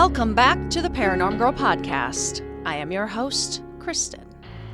Welcome back to the Paranormal Girl Podcast. I am your host, Kristen.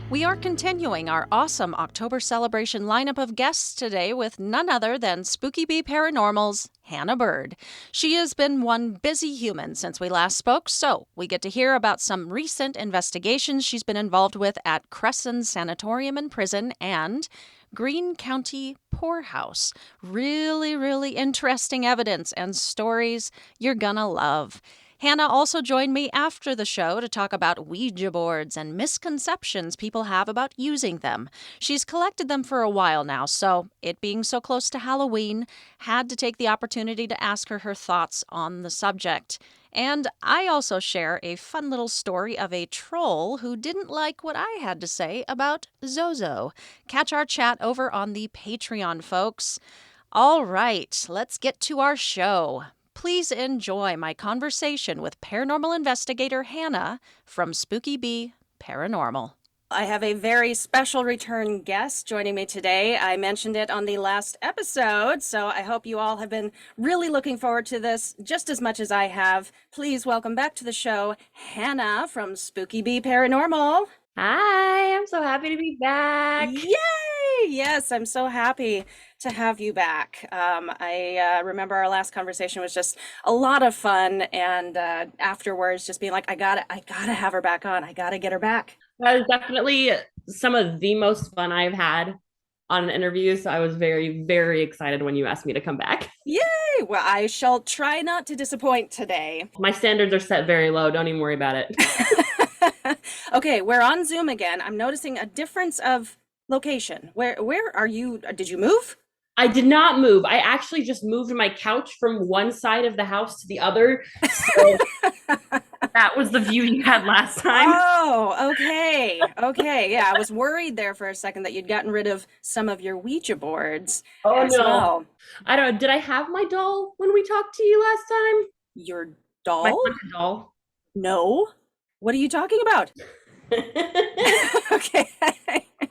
We are continuing our awesome October celebration lineup of guests today with none other than Spooky Bee Paranormal's Hannah Burd. She has been one busy human since we last spoke, so we get to hear about some recent investigations she's been involved with at Cresson Sanatorium and Prison and Greene County Poorhouse. Really interesting evidence and stories you're gonna love. Hannah also joined me after the show to talk about Ouija boards and misconceptions people have about using them. She's collected them for a while now, so it being so close to Halloween, had to take the opportunity to ask her thoughts on the subject. And I also share a fun little story of a troll who didn't like what I had to say about Zozo. Catch our chat over on the Patreon, folks. All right, let's get to our show. Please enjoy my conversation with paranormal investigator Hannah from Spooky Bee Paranormal. I have a very special return guest joining me today. I mentioned it on the last episode, so I hope you all have been really looking forward to this just as much as I have. Please welcome back to the show, Hannah from Spooky Bee Paranormal. Hi, I'm so happy to be back. Yay! Yes, I'm so happy to have you back. I remember our last conversation was just a lot of fun, and afterwards just being like, I gotta have her back on. I gotta get her back. That was definitely some of the most fun I've had on an interview, so I was very excited when you asked me to come back. Yay! Well, I shall try not to disappoint today. My standards are set very low. Don't even worry about it. Okay, we're on Zoom again. I'm noticing a difference of location. Where are you? Did you move? I did not move. I actually just moved my couch from one side of the house to the other. So that was the view you had last time. Oh, okay. Okay. Yeah, I was worried there for a second that you'd gotten rid of some of your Ouija boards. Oh, no. Well. I don't know. Did I have my doll when we talked to you last time? Your doll? My haunted doll. No. What are you talking about? Okay.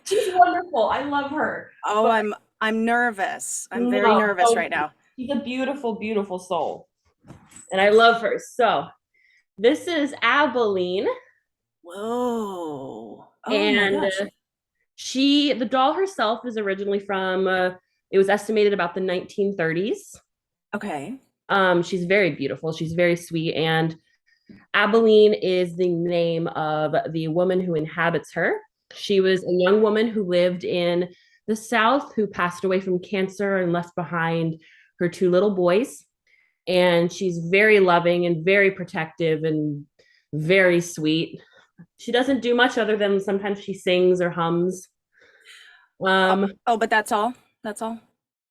She's wonderful. I love her. Oh, but I'm nervous. I'm very nervous right now. She's a beautiful soul. And I love her. So this is Abilene. Whoa. Oh, and the doll herself is originally from, it was estimated about the 1930s. Okay. She's very beautiful. She's very sweet. And Abilene is the name of the woman who inhabits her. She was a young woman who lived in the South who passed away from cancer and left behind her 2 little boys. And she's very loving and very protective and very sweet. She doesn't do much other than sometimes she sings or hums. But that's all? That's all?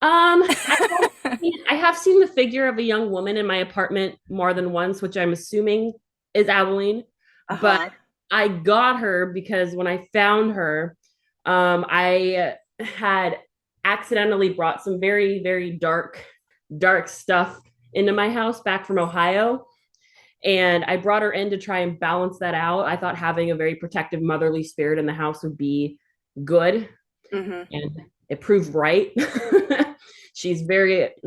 I have seen the figure of a young woman in my apartment more than once, which I'm assuming is Abilene. Uh-huh. But I got her because when I found her, I had accidentally brought some very dark stuff into my house back from Ohio. And I brought her in to try and balance that out. I thought having a very protective motherly spirit in the house would be good. Mm-hmm. And it proved right.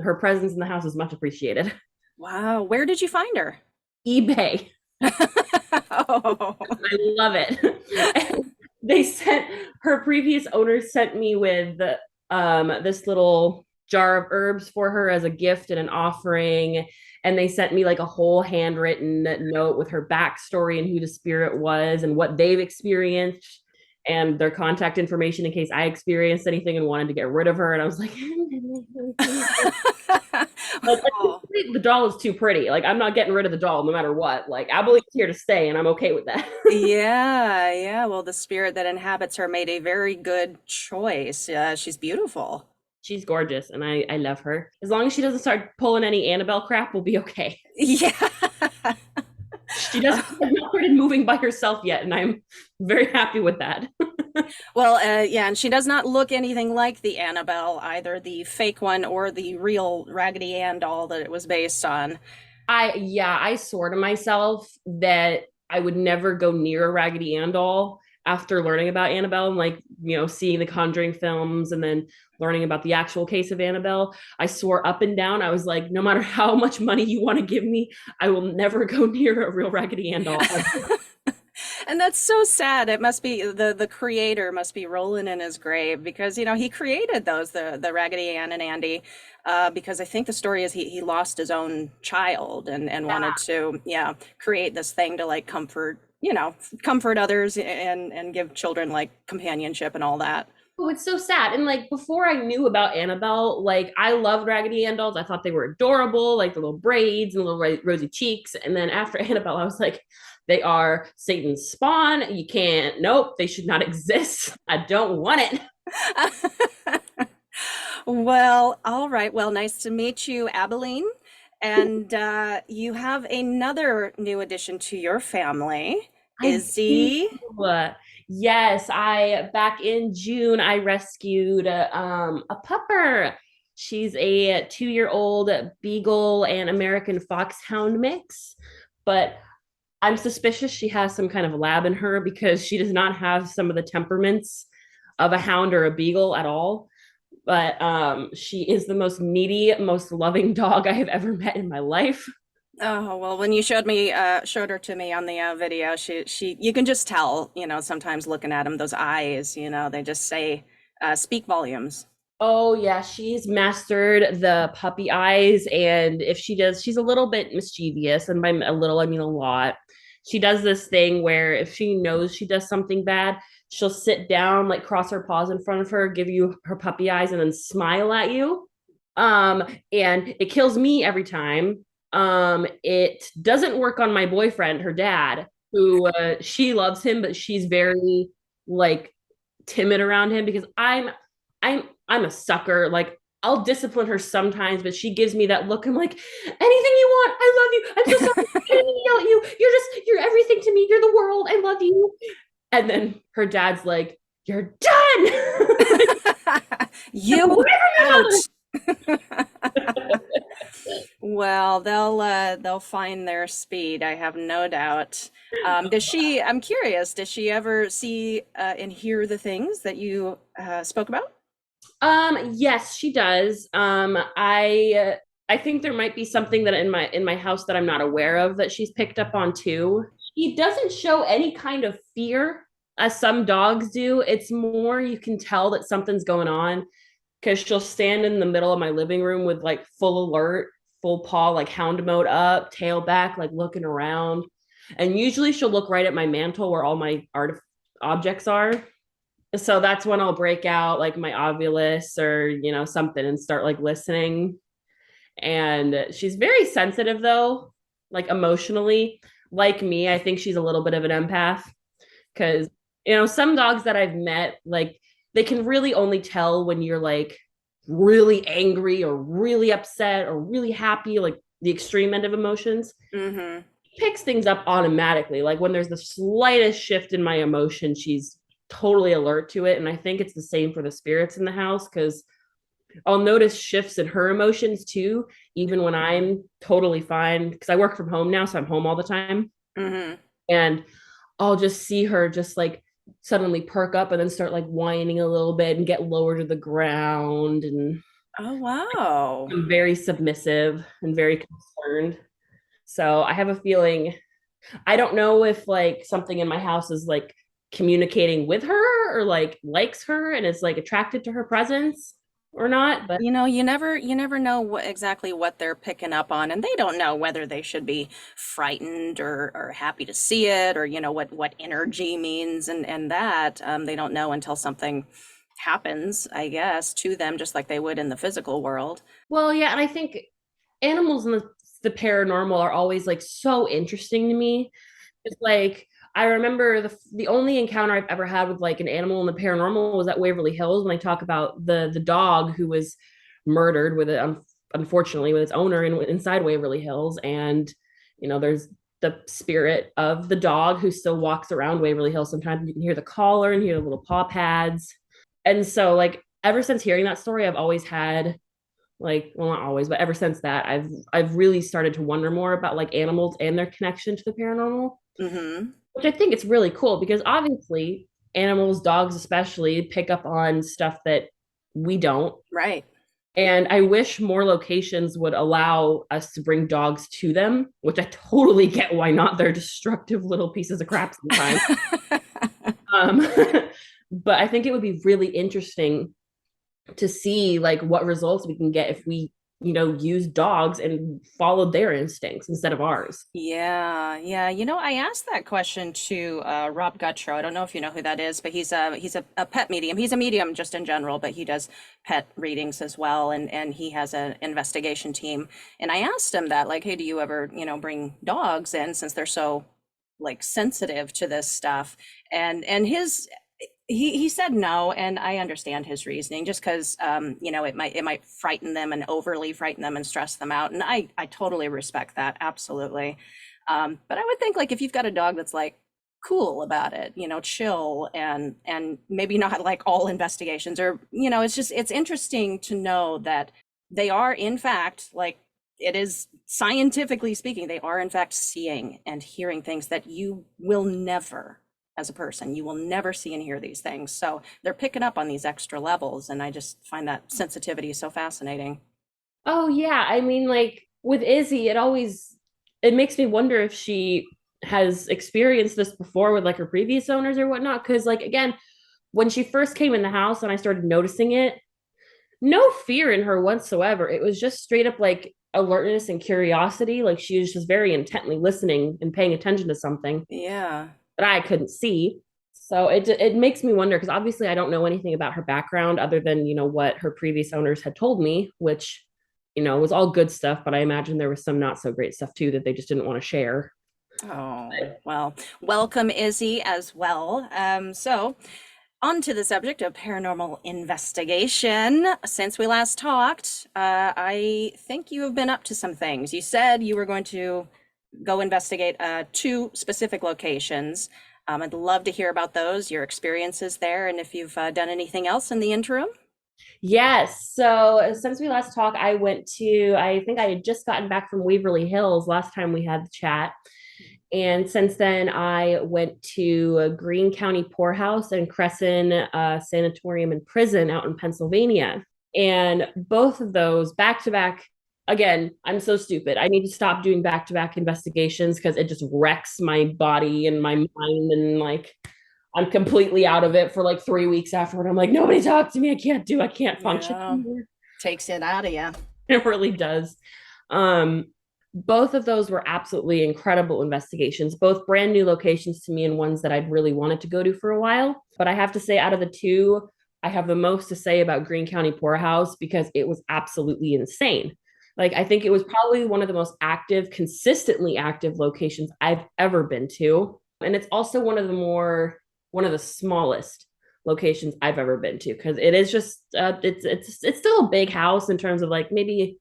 Her presence in the house is much appreciated. Wow. Where did you find her? eBay. Oh. I love it. Her previous owners sent me with this little jar of herbs for her as a gift and an offering. And they sent me like a whole handwritten note with her backstory and who the spirit was and what they've experienced and their contact information in case I experienced anything and wanted to get rid of her. And I was like, the doll is too pretty. Like, I'm not getting rid of the doll no matter what. Like, Abilene's here to stay and I'm okay with that. Yeah. Well, the spirit that inhabits her made a very good choice. She's beautiful. She's gorgeous and I love her. As long as she doesn't start pulling any Annabelle crap, we'll be okay. Yeah. She has not started moving by herself yet, and I'm very happy with that. Well, and she does not look anything like the Annabelle, either the fake one or the real Raggedy Ann doll that it was based on. I swore to myself that I would never go near a Raggedy Ann doll after learning about Annabelle and like, seeing the Conjuring films and then learning about the actual case of Annabelle, I swore up and down, I was like, no matter how much money you want to give me, I will never go near a real Raggedy Ann doll. And that's so sad. It must be the creator must be rolling in his grave because he created those the Raggedy Ann and Andy because I think the story is he lost his own child and wanted to create this thing to like comfort others and give children like companionship and all that. Oh, it's so sad. And like before I knew about Annabelle, like I loved Raggedy Ann dolls. I thought they were adorable, like the little braids and the little rosy cheeks. And then after Annabelle, I was like, they are Satan's spawn. You can't, nope, they should not exist. I don't want it. Well, all right. Well, nice to meet you, Abilene. And you have another new addition to your family, Izzy. Yes, I back in June I rescued a pupper. She's a 2-year-old beagle and American foxhound mix, but I'm suspicious she has some kind of lab in her because she does not have some of the temperaments of a hound or a beagle at all. But she is the most needy, most loving dog I have ever met in my life. Oh, well, when you showed her to me on the video, you can just tell, sometimes looking at them, those eyes, they just speak volumes. Oh yeah, she's mastered the puppy eyes, and if she does, she's a little bit mischievous, and by a little I mean a lot. She does this thing where if she knows she does something bad, she'll sit down, like cross her paws in front of her, give you her puppy eyes, and then smile at you. And it kills me every time. It doesn't work on my boyfriend, her dad, who she loves him, but she's very like timid around him because I'm a sucker. Like I'll discipline her sometimes, but she gives me that look. I'm like, anything you want. I love you. I'm so sorry. I didn't mean to yell at you. You're everything to me. You're the world. I love you. And then her dad's like, you're done. You out. Well, they'll find their speed, I have no doubt. I'm curious, does she ever see and hear the things that you spoke about? Yes, she does. I think there might be something that in my house that I'm not aware of that she's picked up on too. She doesn't show any kind of fear as some dogs do. It's more you can tell that something's going on because she'll stand in the middle of my living room with like full alert, full paw, like hound mode up, tail back, like looking around. And usually she'll look right at my mantle where all my art objects are. So that's when I'll break out like my Ovilus or, something and start like listening. And she's very sensitive though, like emotionally. Like me, I think she's a little bit of an empath because, some dogs that I've met, like they can really only tell when you're like really angry or really upset or really happy, like the extreme end of emotions. Mm-hmm. Picks things up automatically. Like when there's the slightest shift in my emotion, she's totally alert to it. And I think it's the same for the spirits in the house because I'll notice shifts in her emotions too, even when I'm totally fine. Because I work from home now, so I'm home all the time. Mm-hmm. And I'll just see her just like suddenly perk up and then start like whining a little bit and get lower to the ground. And oh wow, I'm very submissive and very concerned. So I have a feeling, I don't know if like something in my house is like communicating with her or like likes her and is like attracted to her presence or not, but you never know exactly what they're picking up on, and they don't know whether they should be frightened or happy to see it, or what energy means, and that they don't know until something happens, I guess, to them, just like they would in the physical world. well, yeah, and I think animals in the paranormal are always like so interesting to me. It's like I remember the only encounter I've ever had with like an animal in the paranormal was at Waverly Hills when they talk about the dog who was murdered with it, unfortunately, with its owner inside Waverly Hills, and there's the spirit of the dog who still walks around Waverly Hills. Sometimes you can hear the collar and hear the little paw pads, and so like ever since hearing that story, I've always had like, well, not always, but ever since that, I've really started to wonder more about like animals and their connection to the paranormal. Mm-hmm. Which I think it's really cool because obviously animals, dogs especially, pick up on stuff that we don't. Right. And I wish more locations would allow us to bring dogs to them, which I totally get why not. They're destructive little pieces of crap sometimes. um, but I think it would be really interesting to see like what results we can get if we use dogs and followed their instincts instead of ours. Yeah. I asked that question to Rob Guttrow. I don't know if you know who that is, but he's a pet medium. He's a medium just in general, but he does pet readings as well, and he has an investigation team. And I asked him that, like, hey, do you ever bring dogs in since they're so like sensitive to this stuff? And his he said no, and I understand his reasoning, just because it might frighten them and overly frighten them and stress them out, and I totally respect that, absolutely. But I would think, like, if you've got a dog that's like cool about it, chill, and maybe not like all investigations, or it's interesting to know that they are in fact, like, it is scientifically speaking, they are in fact seeing and hearing things that you will never, as a person, you will never see and hear these things. So they're picking up on these extra levels, and I just find that sensitivity so fascinating. Oh yeah, I mean, like with Izzy, it makes me wonder if she has experienced this before with like her previous owners or whatnot. Because like again, when she first came in the house and I started noticing it, no fear in her whatsoever. It was just straight up like alertness and curiosity. Like she was just very intently listening and paying attention to something Yeah. that I couldn't see. So it makes me wonder, because obviously I don't know anything about her background other than what her previous owners had told me, which was all good stuff, but I imagine there was some not so great stuff too that they just didn't want to share. Oh, well, welcome, Izzy, as well. So on to the subject of paranormal investigation. Since we last talked, I think you have been up to some things. You said you were going to go investigate two specific locations. I'd love to hear about those, your experiences there, and if you've done anything else in the interim. Yes. So since we last talked, I think I had just gotten back from Waverly Hills last time we had the chat. And since then, I went to Greene County Poorhouse and Cresson Sanatorium and Prison out in Pennsylvania. And both of those back to back, again, I'm so stupid. I need to stop doing back to back investigations because it just wrecks my body and my mind. And like, I'm completely out of it for like 3 weeks afterward. I'm like, nobody talk to me. I can't function anymore. Takes it out of you. It really does. Both of those were absolutely incredible investigations, both brand new locations to me and ones that I'd really wanted to go to for a while. But I have to say, out of the two, I have the most to say about Greene County Poorhouse because it was absolutely insane. Like, I think it was probably one of the most active, consistently active locations I've ever been to. And it's also one of the smallest locations I've ever been to, because it is just, it's still a big house in terms of like maybe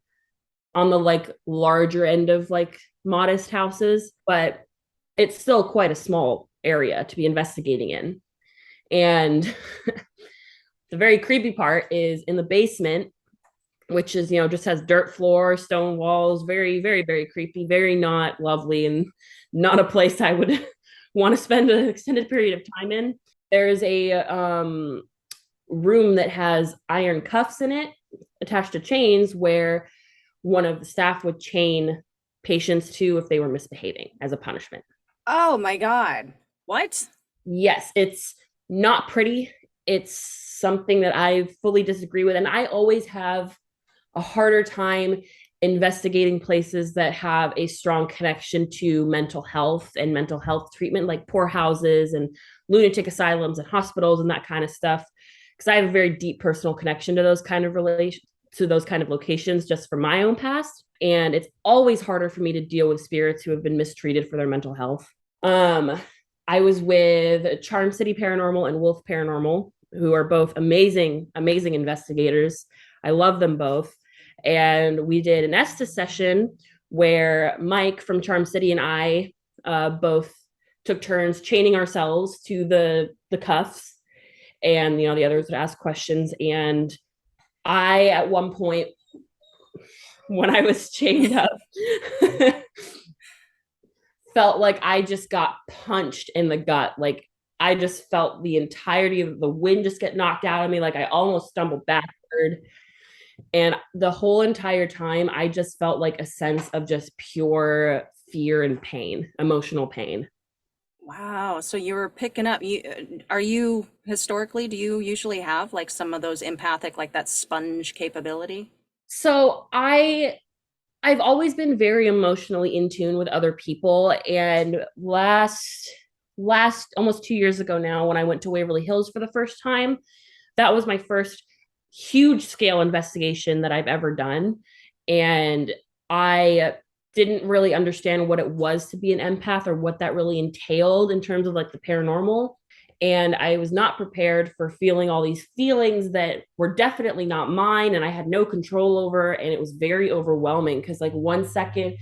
on the like larger end of like modest houses, but it's still quite a small area to be investigating in. And the very creepy part is in the basement, which is, just has dirt floor, stone walls, very, very, very creepy, very not lovely, and not a place I would want to spend an extended period of time in. There's a room that has iron cuffs in it attached to chains where one of the staff would chain patients to if they were misbehaving as a punishment. Oh my God. What? Yes, it's not pretty. It's something that I fully disagree with. And I always have a harder time investigating places that have a strong connection to mental health and mental health treatment, like poorhouses and lunatic asylums and hospitals and that kind of stuff. Because I have a very deep personal connection to those kind of locations just from my own past. And it's always harder for me to deal with spirits who have been mistreated for their mental health. I was with Charm City Paranormal and Wolf Paranormal, who are both amazing, amazing investigators. I love them both. And we did an Estes session where Mike from Charm City and I both took turns chaining ourselves to the cuffs. And, the others would ask questions. And I, at one point, when I was chained up, felt like I just got punched in the gut, like I just felt the entirety of the wind just get knocked out of me. Like I almost stumbled backward. And the whole entire time, I just felt like a sense of just pure fear and pain, emotional pain. Wow. So you were picking up, are you historically, do you usually have like some of those empathic, like that sponge capability? So I've always been very emotionally in tune with other people. And last almost 2 years ago now, when I went to Waverly Hills for the first time, that was my first huge scale investigation that I've ever done. And I didn't really understand what it was to be an empath or what that really entailed in terms of like the paranormal. And I was not prepared for feeling all these feelings that were definitely not mine and I had no control over. And it was very overwhelming because, like, 1 second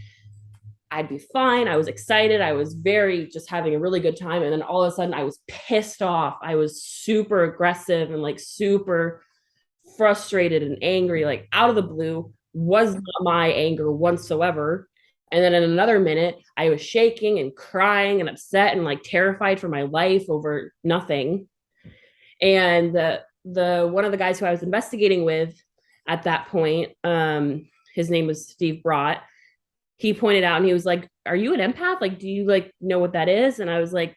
I'd be fine. I was excited. I was very just having a really good time. And then all of a sudden I was pissed off. I was super aggressive and like super frustrated and angry, like out of the blue, was not my anger whatsoever. And then in another minute, I was shaking and crying and upset and like terrified for my life over nothing. And the one of the guys who I was investigating with at that point, his name was Steve Brott. He pointed out and he was like, "Are you an empath? Like, do you like know what that is?" And I was like,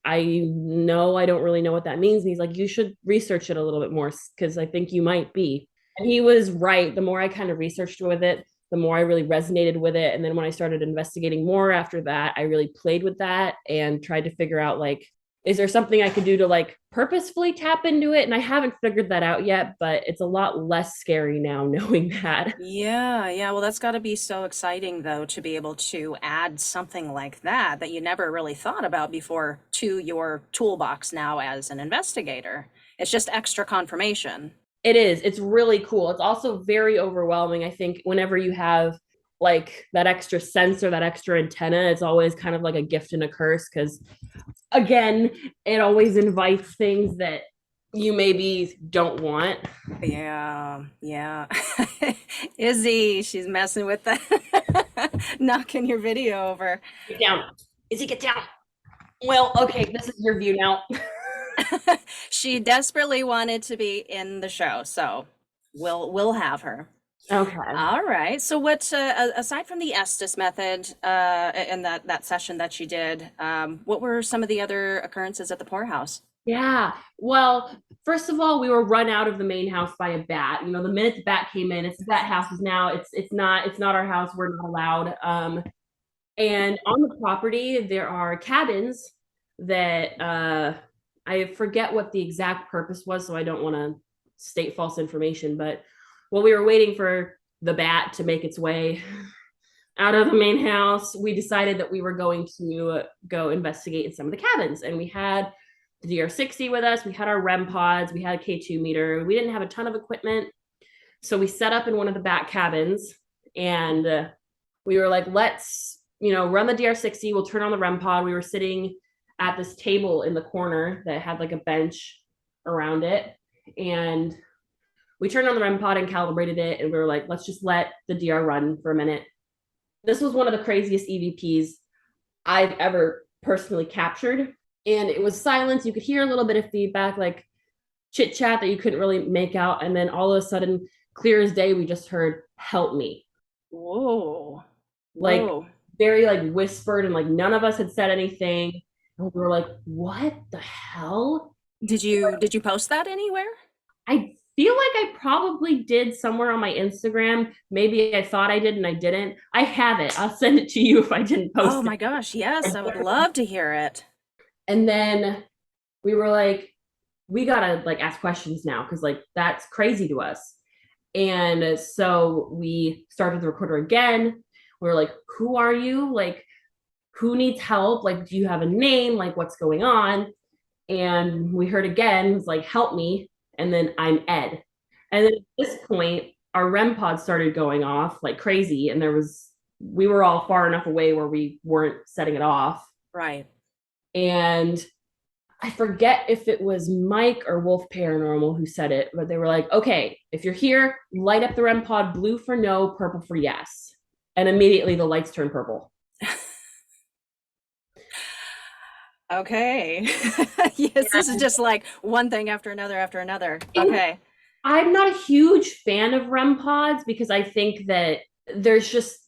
"I know, I don't really know what that means." And he's like, "You should research it a little bit more because I think you might be." And he was right. The more I kind of researched with it, the more I really resonated with it. And then when I started investigating more after that, I really played with that and tried to figure out, like, is there something I could do to like purposefully tap into it? And I haven't figured that out yet, but it's a lot less scary now knowing that. Yeah, yeah. Well, that's got to be so exciting, though, to be able to add something like that that you never really thought about before to your toolbox now as an investigator. It's just extra confirmation. It is. It's really cool. It's also very overwhelming. I think whenever you have like that extra sensor, that extra antenna, it's always kind of like a gift and a curse because, again, it always invites things that you maybe don't want. Yeah, yeah. Izzy, she's messing with the knocking your video over. Get down. Izzy, get down. Well, okay, this is your view now. She desperately wanted to be in the show, so we'll have her. Okay. All right. So what aside from the Estes method and that session that you did, what were some of the other occurrences at the Poorhouse? Yeah. Well, first of all, we were run out of the main house by a bat. You know, the minute the bat came in, it's that house is now. It's not our house. We're not allowed. And on the property, there are cabins that I forget what the exact purpose was, so I don't want to state false information. But while we were waiting for the bat to make its way out of the main house, we decided that we were going to go investigate in some of the cabins. And we had the DR60 with us, we had our REM pods, we had a K2 meter. We didn't have a ton of equipment. So we set up in one of the back cabins and we were like, let's, run the DR60, we'll turn on the REM pod. We were sitting at this table in the corner that had like a bench around it. And we turned on the REM pod and calibrated it. And we were like, let's just let the DR run for a minute. This was one of the craziest EVPs I've ever personally captured. And it was silence. You could hear a little bit of feedback, like chit chat that you couldn't really make out. And then all of a sudden, clear as day, we just heard, "Help me." Whoa. Like Whoa. very like whispered, and like none of us had said anything. And we were like, what the hell? Did you post that anywhere? I feel like I probably did somewhere on my Instagram. Maybe I thought I did and I didn't. I have it. I'll send it to you if I didn't post it. Oh my gosh, yes, I would love to hear it. And then we were like, we gotta like ask questions now because like that's crazy to us. And so we started the recorder again. We were like, who are you? Like, who needs help? Like, do you have a name? Like, what's going on? And we heard again, it was like, "Help me." And then, "I'm Ed." And then at this point, our REM pod started going off like crazy. And we were all far enough away where we weren't setting it off. Right. And I forget if it was Mike or Wolf Paranormal who said it, but they were like, "Okay, if you're here, light up the REM pod, blue for no, purple for yes." And immediately the lights turned purple. Okay. Yes, this is just like one thing after another after another. Okay. I'm not a huge fan of REM pods because I think that there's just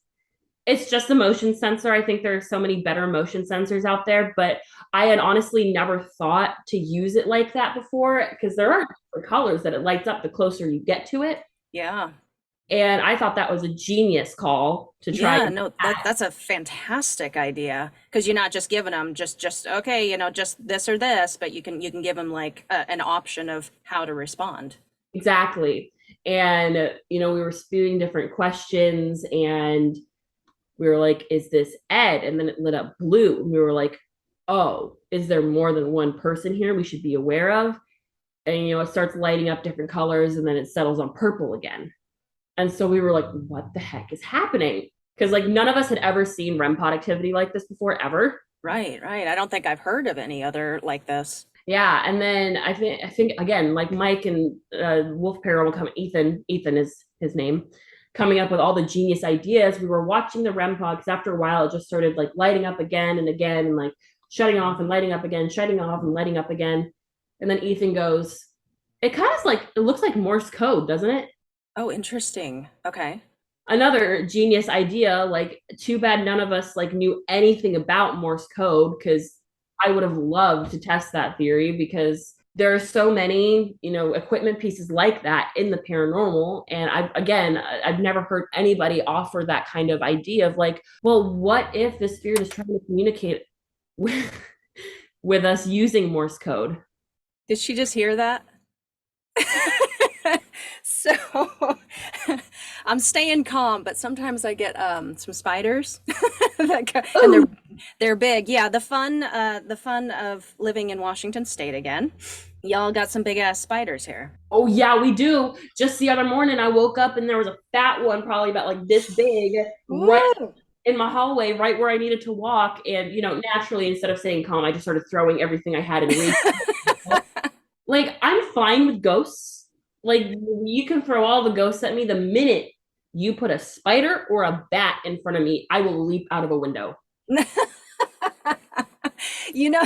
it's just a motion sensor. I think there are so many better motion sensors out there, but I had honestly never thought to use it like that before because there are different colors that it lights up the closer you get to it. Yeah. And I thought that was a genius call to try. Yeah, no, that's a fantastic idea because you're not just giving them just okay, just this or this, but you can give them like an option of how to respond. Exactly. And, we were spewing different questions and we were like, is this Ed? And then it lit up blue. And we were like, oh, is there more than one person here we should be aware of? And, it starts lighting up different colors and then it settles on purple again. And so we were like, what the heck is happening? Because like none of us had ever seen REM pod activity like this before, ever. Right, right. I don't think I've heard of any other like this. Yeah, and then I think again, like Mike and Wolf Paranormal come Ethan is his name, coming up with all the genius ideas. We were watching the REM pod because after a while it just started like lighting up again and again and like shutting off and lighting up again, shutting off and lighting up again. And then Ethan goes, it kind of like it looks like Morse code, doesn't it? Oh, interesting. Okay. Another genius idea, like too bad none of us like knew anything about Morse code because I would have loved to test that theory because there are so many, equipment pieces like that in the paranormal. And I've never heard anybody offer that kind of idea of like, well, what if the spirit is trying to communicate with, with us using Morse code? Did she just hear that? So I'm staying calm, but sometimes I get some spiders and they're big. Yeah, the fun of living in Washington State again. Y'all got some big ass spiders here. Oh yeah, we do. Just the other morning I woke up and there was a fat one probably about like this big right Woo! in my hallway, right where I needed to walk. And naturally instead of staying calm, I just started throwing everything I had in reach. Like I'm fine with ghosts. Like you can throw all the ghosts at me. The minute you put a spider or a bat in front of me, I will leap out of a window. You know,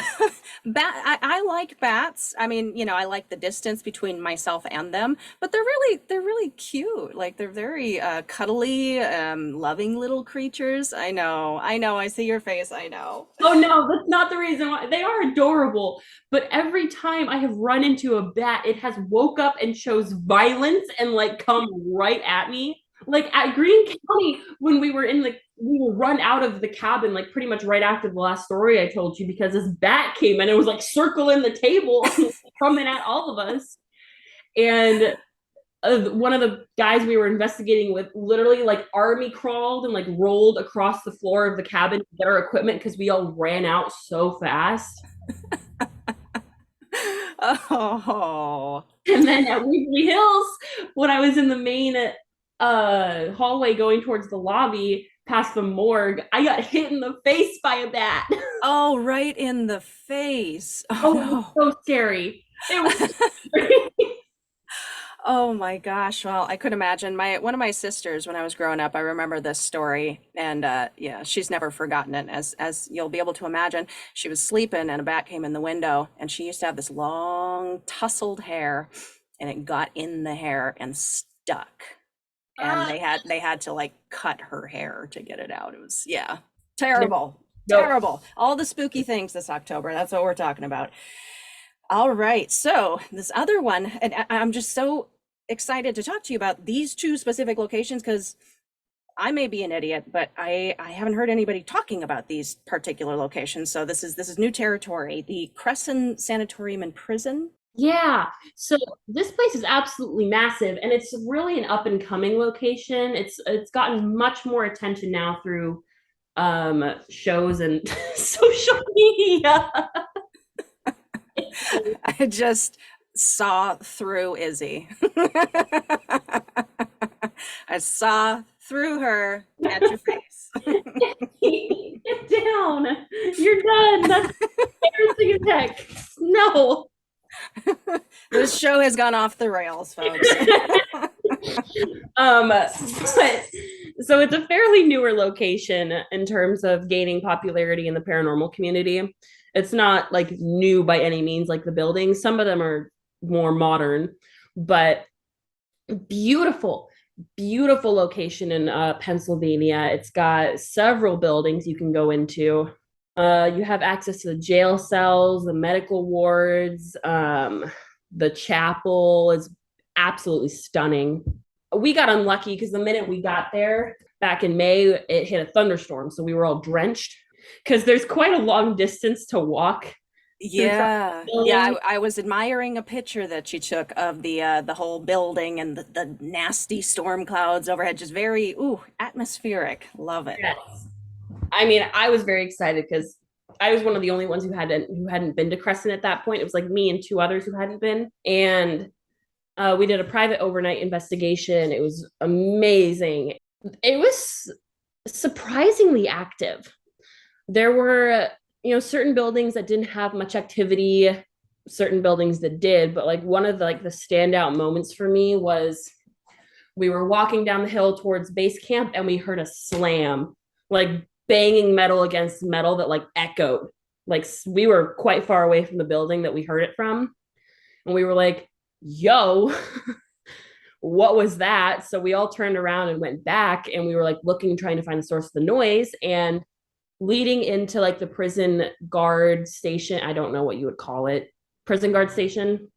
I like bats. I mean, I like the distance between myself and them, but they're really cute. Like they're very cuddly, loving little creatures. I know, I see your face. I know. Oh no, that's not the reason why. They are adorable, but every time I have run into a bat, it has woke up and chose violence and like come right at me. Like at Green County, when we were run out of the cabin, like pretty much right after the last story I told you, because this bat came and it was like circling the table, coming at all of us. And one of the guys we were investigating with literally like army crawled and like rolled across the floor of the cabin to get our equipment because we all ran out so fast. Oh. And then at Weebly Hills, when I was in the main hallway going towards the lobby past the morgue, I got hit in the face by a bat. Oh, right in the face. Oh, it was so scary. It was scary. Oh my gosh. Well, I could imagine one of my sisters when I was growing up, I remember this story and yeah, she's never forgotten it as you'll be able to imagine. She was sleeping and a bat came in the window and she used to have this long tousled hair and it got in the hair and stuck. And they had to like cut her hair to get it out. It was terrible. No. Terrible. All the spooky things this October. That's what we're talking about. All right. So this other one, and I'm just so excited to talk to you about these two specific locations because I may be an idiot, but I haven't heard anybody talking about these particular locations. So this is new territory. The Cresson Sanatorium and Prison. Yeah. So this place is absolutely massive and it's really an up and coming location. It's gotten much more attention now through shows and social media. I just saw through Izzy. I saw through her at your face. Get down. You're done. That's embarrassing as heck. No. This show has gone off the rails, folks. But So it's a fairly newer location in terms of gaining popularity in the paranormal community. It's not like new by any means, like the buildings. Some of them are more modern, but beautiful, beautiful location in Pennsylvania. It's got several buildings you can go into. You have access to the jail cells, the medical wards, the chapel is absolutely stunning. We got unlucky because the minute we got there back in May, it hit a thunderstorm. So we were all drenched because there's quite a long distance to walk. Yeah, I was admiring a picture that you took of the whole building and the nasty storm clouds overhead. Just very atmospheric. Love it. Yes. I mean, I was very excited because I was one of the only ones who hadn't been to Cresson at that point. It was like me and two others who hadn't been, and we did a private overnight investigation. It was amazing. It was surprisingly active. There were, certain buildings that didn't have much activity, certain buildings that did, but like one of the standout moments for me was we were walking down the hill towards base camp and we heard a slam, like banging metal against metal that like echoed. Like we were quite far away from the building that we heard it from. And we were like, yo, what was that? So we all turned around and went back and we were like looking, trying to find the source of the noise. And leading into like the prison guard station, I don't know what you would call it. Prison guard station?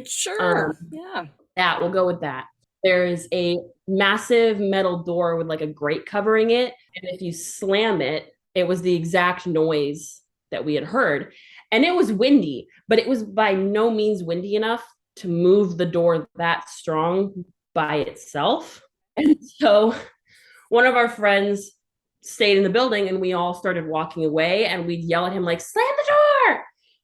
Sure. Yeah. That, we'll go with that. There is a massive metal door with like a grate covering it. And if you slam it, it was the exact noise that we had heard. And it was windy, but it was by no means windy enough to move the door that strong by itself. And so one of our friends stayed in the building and we all started walking away and we'd yell at him like, slam the door.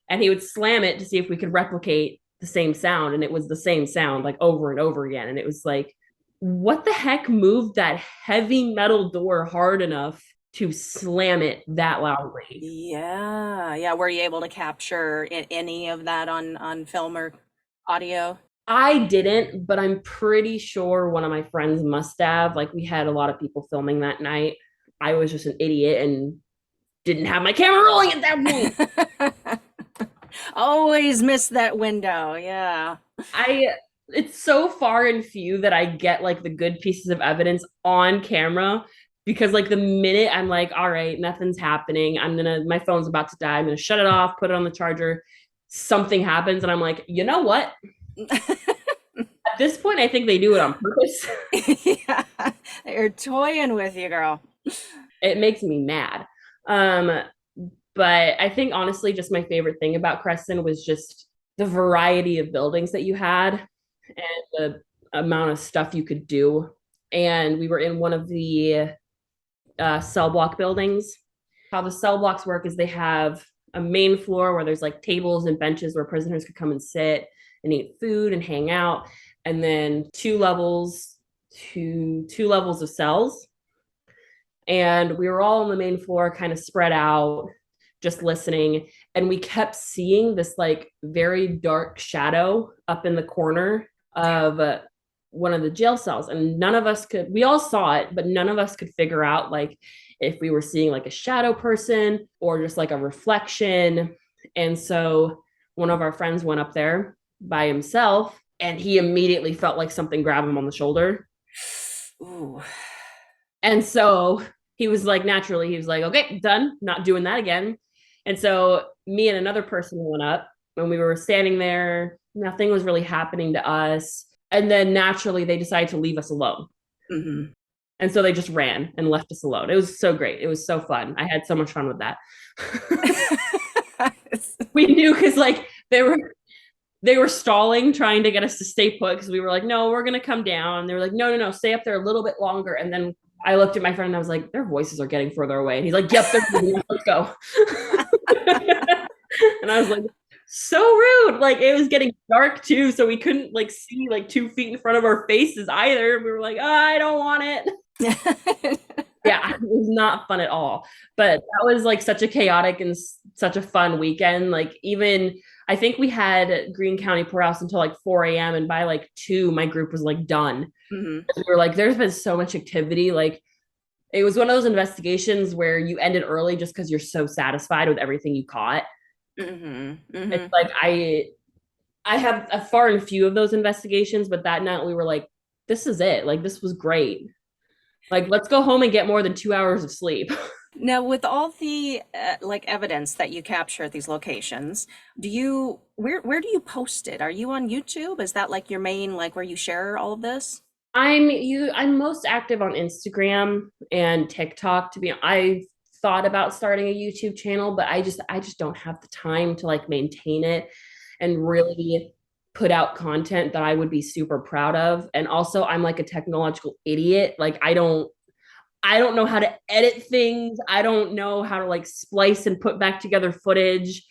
And he would slam it to see if we could replicate the same sound. And it was the same sound like over and over again. And it was like, what the heck moved that heavy metal door hard enough to slam it that loudly? Yeah. Were you able to capture any of that on film or audio? I didn't, but I'm pretty sure one of my friends must have. Like we had a lot of people filming that night. I was just an idiot and didn't have my camera rolling at that point. Always miss that window. Yeah. It's so far and few that I get like the good pieces of evidence on camera because like the minute I'm like, all right, nothing's happening. My phone's about to die. I'm going to shut it off, put it on the charger. Something happens and I'm like, you know what? At this point, I think they do it on purpose. Yeah. They're toying with you, girl. It makes me mad. But I think honestly, just my favorite thing about Cresson was just the variety of buildings that you had and the amount of stuff you could do. And we were in one of the cell block buildings. How the cell blocks work is they have a main floor where there's like tables and benches where prisoners could come and sit and eat food and hang out. And then two levels of cells. And we were all on the main floor, kind of spread out, just listening. And we kept seeing this like very dark shadow up in the corner of one of the jail cells. And we all saw it, but none of us could figure out like if we were seeing like a shadow person or just like a reflection. And so one of our friends went up there by himself and he immediately felt like something grabbed him on the shoulder. Ooh. And so he was like, okay, done, not doing that again. And so me and another person went up and we were standing there. Nothing was really happening to us. And then naturally they decided to leave us alone. Mm-hmm. And so they just ran and left us alone. It was so great. It was so fun. I had so much fun with that. We knew because like they were stalling, trying to get us to stay put because we were like, no, we're going to come down. They were like, no, stay up there a little bit longer. And then I looked at my friend and I was like, their voices are getting further away. And he's like, yep, they're moving. Let's go. And I was like, so rude. Like it was getting dark too. So we couldn't like see like 2 feet in front of our faces either. We were like, I don't want it. Yeah, it was not fun at all. But that was like such a chaotic and such a fun weekend. Like even I think we had Greene County Poorhouse until like 4 a.m. and by like 2, my group was like done. Mhm. We were like, there's been so much activity. Like, it was one of those investigations where you ended early just because you're so satisfied with everything you caught. Mhm. It's Mhm. like I have a far and few of those investigations, but that night we were like, this is it. Like, this was great. Like, let's go home and get more than 2 hours of sleep. Now, with all the like evidence that you capture at these locations, do you where do you post it? Are you on YouTube? Is that like your main like where you share all of this? I'm most active on Instagram and TikTok. I thought about starting a YouTube channel, but I just don't have the time to like maintain it and really put out content that I would be super proud of. And also I'm like a technological idiot. Like I don't know how to edit things. I don't know how to like splice and put back together footage.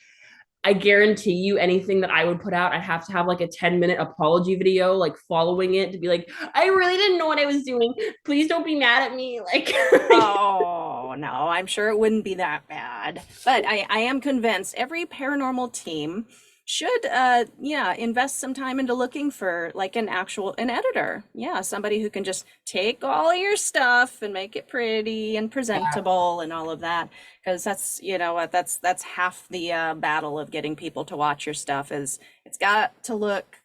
I guarantee you anything that I would put out, I'd have to have like a 10-minute apology video, like following it to be like, I really didn't know what I was doing. Please don't be mad at me. Like, Oh, no, I'm sure it wouldn't be that bad. But I am convinced every paranormal team should yeah, invest some time into looking for like an editor. Yeah, somebody who can just take all of your stuff and make it pretty and presentable and all of that. Because that's, you know what, that's half the battle of getting people to watch your stuff is it's got to look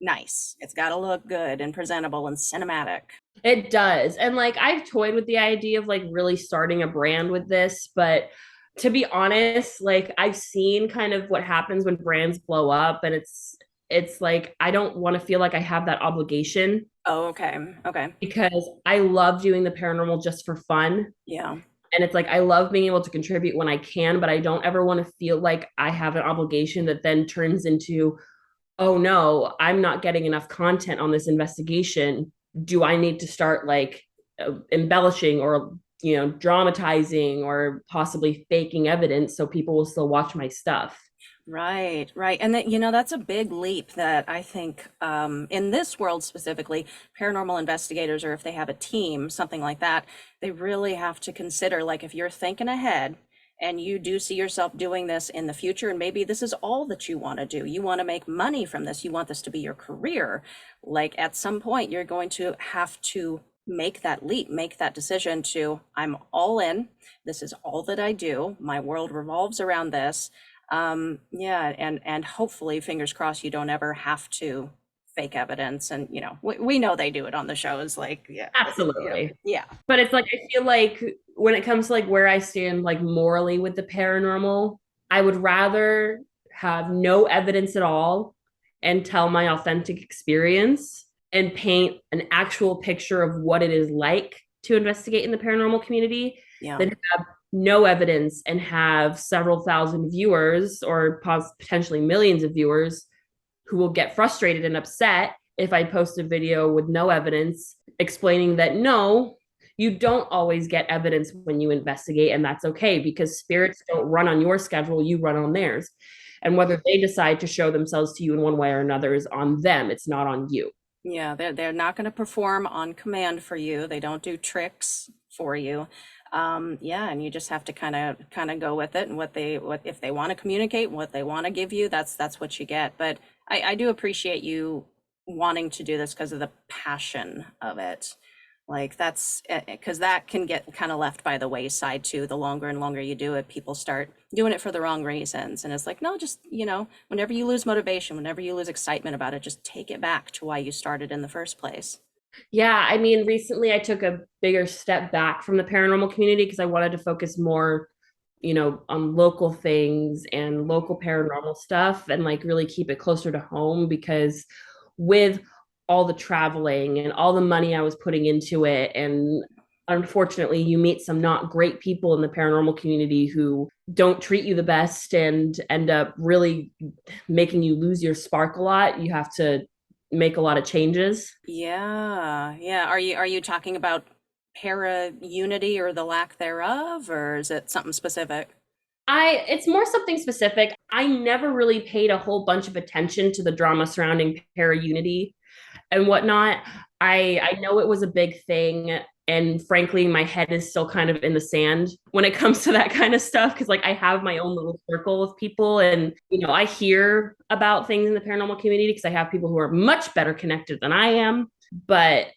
nice. It's got to look good and presentable and cinematic. it does. And like, I've toyed with the idea of like really starting a brand with this, but to be honest, like I've seen kind of what happens when brands blow up, and it's like I don't want to feel like I have that obligation Oh, okay. Okay. because I love doing the paranormal just for fun. Yeah. And it's like I love being able to contribute when I can, but I don't ever want to feel like I have an obligation that then turns into, oh no, I'm not getting enough content on this investigation. Do I need to start like embellishing or dramatizing or possibly faking evidence so people will still watch my stuff? Right, right. And that, you know, that's a big leap that I think in this world specifically, paranormal investigators, or if they have a team, something like that, they really have to consider, like, if you're thinking ahead and you do see yourself doing this in the future, and maybe this is all that you want to do, you want to make money from this, you want this to be your career, like at some point, you're going to have to make that leap, make that decision to, I'm all in. This is all that I do. My world revolves around this. Yeah, and hopefully, fingers crossed, you don't ever have to fake evidence. And you know, we know they do it on the shows, like yeah, yeah, Absolutely. yeah. But it's like I feel like when it comes to like where I stand like morally with the paranormal, I would rather have no evidence at all and tell my authentic experience and paint an actual picture of what it is like to investigate in the paranormal community Yeah. than have no evidence and have several thousand viewers or potentially millions of viewers who will get frustrated and upset if I post a video with no evidence explaining that no, you don't always get evidence when you investigate, and that's okay because spirits don't run on your schedule, you run on theirs. And whether they decide to show themselves to you in one way or another is on them, it's not on you. Yeah, they're not going to perform on command for you. They don't do tricks for you. Yeah, and you just have to kind of go with it, and what if they want to communicate, what they want to give you, that's what you get. But I do appreciate you wanting to do this because of the passion of it. Like that's because that can get kind of left by the wayside too. The longer and longer you do it, people start doing it for the wrong reasons. And it's like, no, just, you know, whenever you lose motivation, whenever you lose excitement about it, just take it back to why you started in the first place. Yeah, I mean, recently I took a bigger step back from the paranormal community because I wanted to focus more, on local things and local paranormal stuff and like really keep it closer to home because with all the traveling and all the money I was putting into it, and unfortunately, you meet some not great people in the paranormal community who don't treat you the best and end up really making you lose your spark a lot. You have to make a lot of changes. Yeah, yeah. Are you talking about para unity or the lack thereof, or is it something specific? It's more something specific. I never really paid a whole bunch of attention to the drama surrounding para unity and whatnot. I know it was a big thing, and frankly, my head is still kind of in the sand when it comes to that kind of stuff because like I have my own little circle of people, and I hear about things in the paranormal community because I have people who are much better connected than I am. But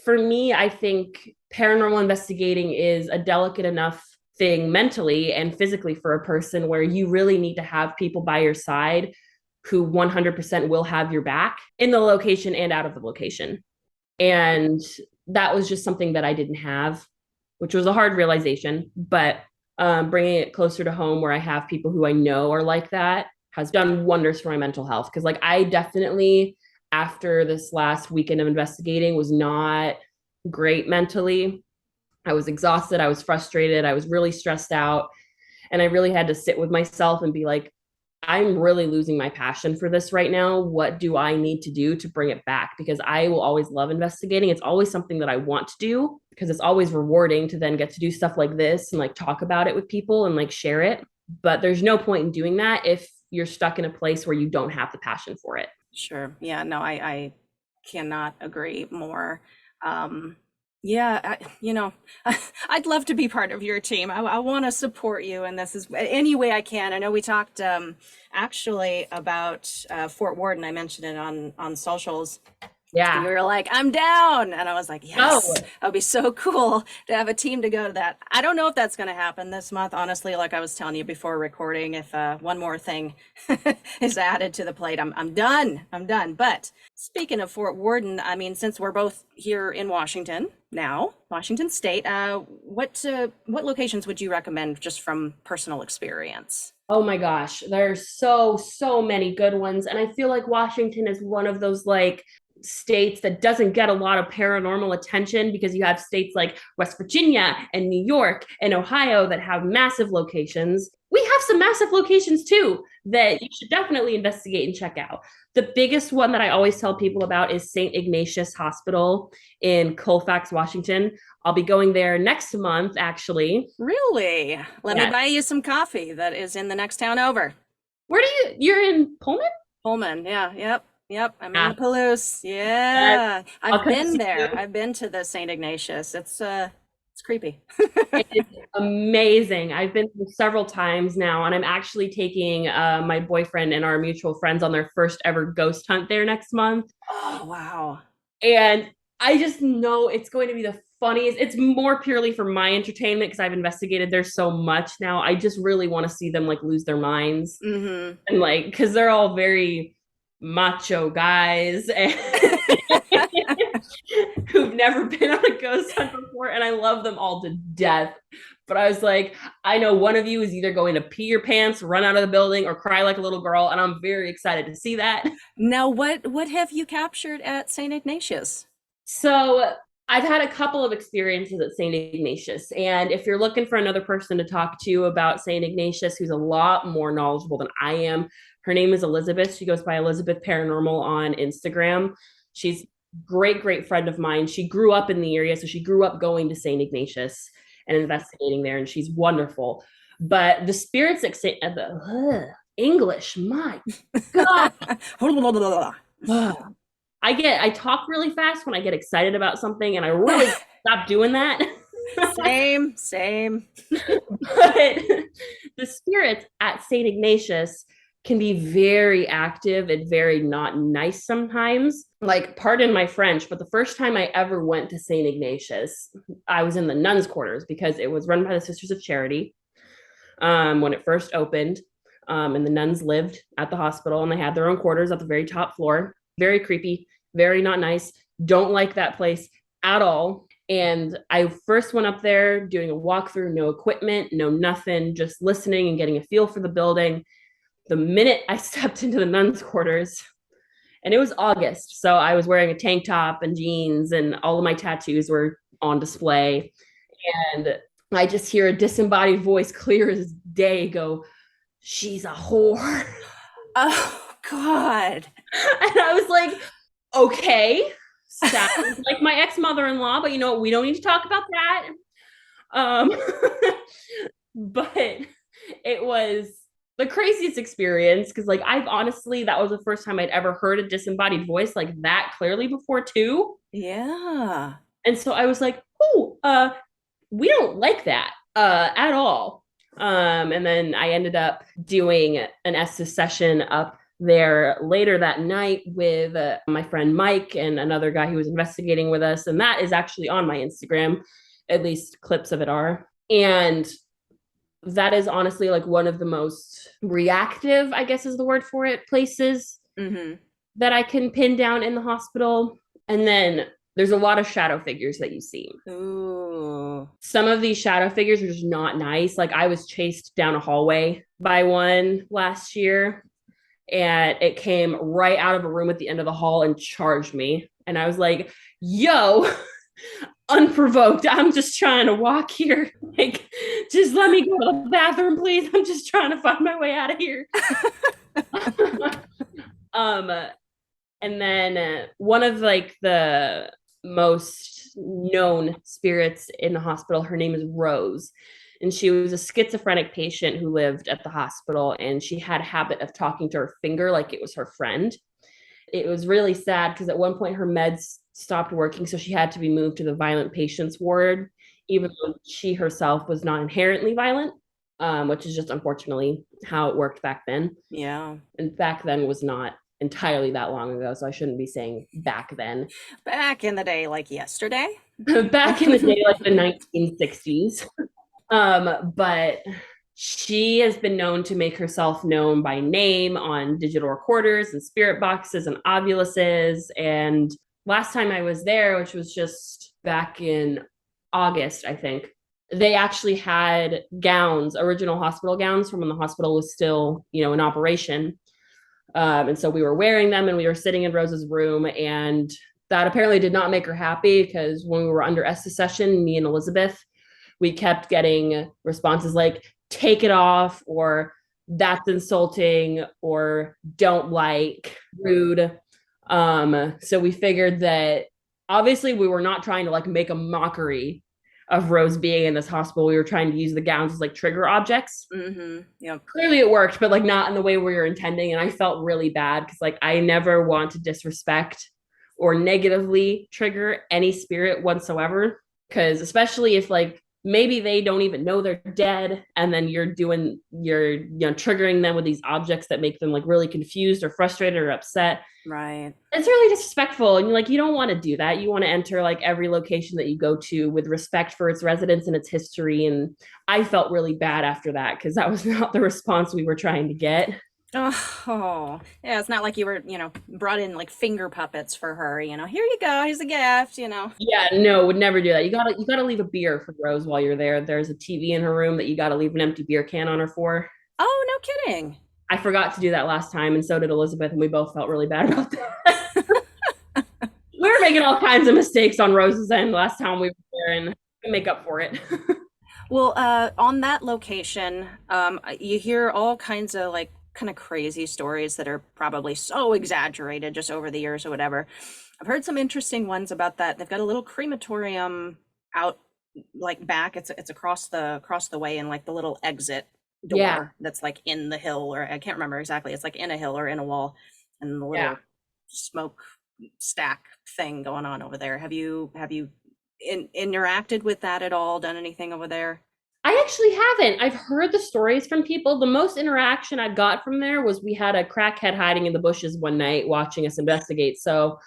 For me, I think paranormal investigating is a delicate enough thing mentally and physically for a person where you really need to have people by your side who 100% will have your back in the location and out of the location. And that was just something that I didn't have, which was a hard realization. But bringing it closer to home where I have people who I know are like that has done wonders for my mental health. Because, like, I definitely, after this last weekend of investigating, was not great mentally. I was exhausted. I was frustrated. I was really stressed out. And I really had to sit with myself and be like, I'm really losing my passion for this right now. What do I need to do to bring it back? Because I will always love investigating. It's always something that I want to do because it's always rewarding to then get to do stuff like this and like talk about it with people and like share it. But there's no point in doing that if you're stuck in a place where you don't have the passion for it. Sure. Yeah, no, I cannot agree more. Yeah, I'd love to be part of your team. I want to support you, and this is any way I can. I know we talked actually about Fort Warden. I mentioned it on socials. Yeah. You were like, I'm down. And I was like, yes, that would be so cool to have a team to go to that. I don't know if that's going to happen this month. Honestly, like I was telling you before recording, if one more thing is added to the plate, I'm done. I'm done. But speaking of Fort Warden, I mean, since we're both here in Washington now, Washington State, what locations would you recommend just from personal experience? Oh my gosh, there's so many good ones. And I feel like Washington is one of those like states that doesn't get a lot of paranormal attention because you have states like West Virginia and New York and Ohio that have massive locations. We have some massive locations too that you should definitely investigate and check out. The biggest one that I always tell people about is St. Ignatius Hospital in Colfax, Washington. I'll be going there next month, actually. Really? Let me buy you some coffee that is in the next town over. Where you're in Pullman? Pullman, yeah, yep. I'm in the Palouse. Yeah. I've been there. I've been to the St. Ignatius. It's creepy. It's amazing. I've been there several times now, and I'm actually taking my boyfriend and our mutual friends on their first ever ghost hunt there next month. Oh, wow. And I just know it's going to be the funniest. It's more purely for my entertainment because I've investigated there so much now. I just really want to see them like lose their minds. Mm-hmm. And like, because they're all very macho guys and who've never been on a ghost hunt before, and I love them all to death. But I was like, I know one of you is either going to pee your pants, run out of the building, or cry like a little girl, and I'm very excited to see that. Now, what have you captured at St. Ignatius? So I've had a couple of experiences at St. Ignatius, and if you're looking for another person to talk to about St. Ignatius who's a lot more knowledgeable than I am, her name is Elizabeth. She goes by Elizabeth Paranormal on Instagram. She's a great friend of mine. She grew up in the area, so she grew up going to St. Ignatius and investigating there, and she's wonderful. But the spirits at English, my God. I talk really fast when I get excited about something, and I really stop doing that. Same. But the spirits at St. Ignatius can be very active and very not nice sometimes. Like, pardon my French, but the first time I ever went to St. Ignatius, I was in the nuns' quarters because it was run by the Sisters of Charity when it first opened. And the nuns lived at the hospital, and they had their own quarters at the very top floor. Very creepy, very not nice. Don't like that place at all. And I first went up there doing a walkthrough, no equipment, no nothing, just listening and getting a feel for the building. The minute I stepped into the nuns' quarters, and it was August, so I was wearing a tank top and jeans, and all of my tattoos were on display. And I just hear a disembodied voice, clear as day, go, "She's a whore." Oh, God. And I was like, okay, sounds like my ex-mother-in-law, but you know, we don't need to talk about that. But it was the craziest experience because, like, that was the first time I'd ever heard a disembodied voice like that clearly before too. Yeah. And so I was like, we don't like that at all. And then I ended up doing an Estes session up there later that night with my friend Mike and another guy who was investigating with us. And that is actually on my Instagram, at least clips of it are. And that is honestly like one of the most reactive, I guess is the word for it, places that I can pin down in the hospital. And then there's a lot of shadow figures that you see. Ooh. Some of these shadow figures are just not nice. Like I was chased down a hallway by one last year, and it came right out of a room at the end of the hall and charged me. And I was like, yo, unprovoked, I'm just trying to walk here. Like, just let me go to the bathroom, please. I'm just trying to find my way out of here. And then one of like the most known spirits in the hospital, her name is Rose. And she was a schizophrenic patient who lived at the hospital, and she had a habit of talking to her finger like it was her friend. It was really sad because at one point her meds stopped working, so she had to be moved to the violent patients ward, even though she herself was not inherently violent, which is just unfortunately how it worked back then. Yeah. And back then was not entirely that long ago, so I shouldn't be saying back then. Back in the day, like yesterday? Back in the day, like the 1960s. But she has been known to make herself known by name on digital recorders and spirit boxes and ovuluses. And last time I was there, which was just back in August, I think, they actually had gowns, original hospital gowns from when the hospital was still, in operation. And so we were wearing them, and we were sitting in Rose's room, and that apparently did not make her happy, because when we were under Esther session, me and Elizabeth, we kept getting responses like, take it off, or that's insulting, or don't like, rude. So we figured that obviously we were not trying to like make a mockery of Rose being in this hospital. We were trying to use the gowns as like trigger objects. Yep. Clearly it worked, but like not in the way we were intending. And I felt really bad because like I never want to disrespect or negatively trigger any spirit whatsoever. Because especially if like maybe they don't even know they're dead, and then you're triggering them with these objects that make them like really confused or frustrated or upset. Right. It's really disrespectful, and you don't want to do that. You want to enter like every location that you go to with respect for its residents and its history. And I felt really bad after that because that was not the response we were trying to get. Oh, yeah. It's not like you were, brought in like finger puppets for her. Here you go. Here's a gift. Yeah, no, would never do that. You gotta leave a beer for Rose while you're there. There's a TV in her room that you gotta leave an empty beer can on her for. Oh, no kidding. I forgot to do that last time, and so did Elizabeth, and we both felt really bad about that. We were making all kinds of mistakes on Rose's end last time we were there, and make up for it. Well, on that location, you hear all kinds of like kind of crazy stories that are probably so exaggerated just over the years or whatever. I've heard some interesting ones about that. They've got a little crematorium out like back. It's across the way in like the little exit door that's like in the hill, or I can't remember exactly. It's like in a hill or in a wall, and the little smoke stack thing going on over there. Have you interacted with that at all? Done anything over there? I actually haven't. I've heard the stories from people. The most interaction I got from there was we had a crackhead hiding in the bushes one night watching us investigate. So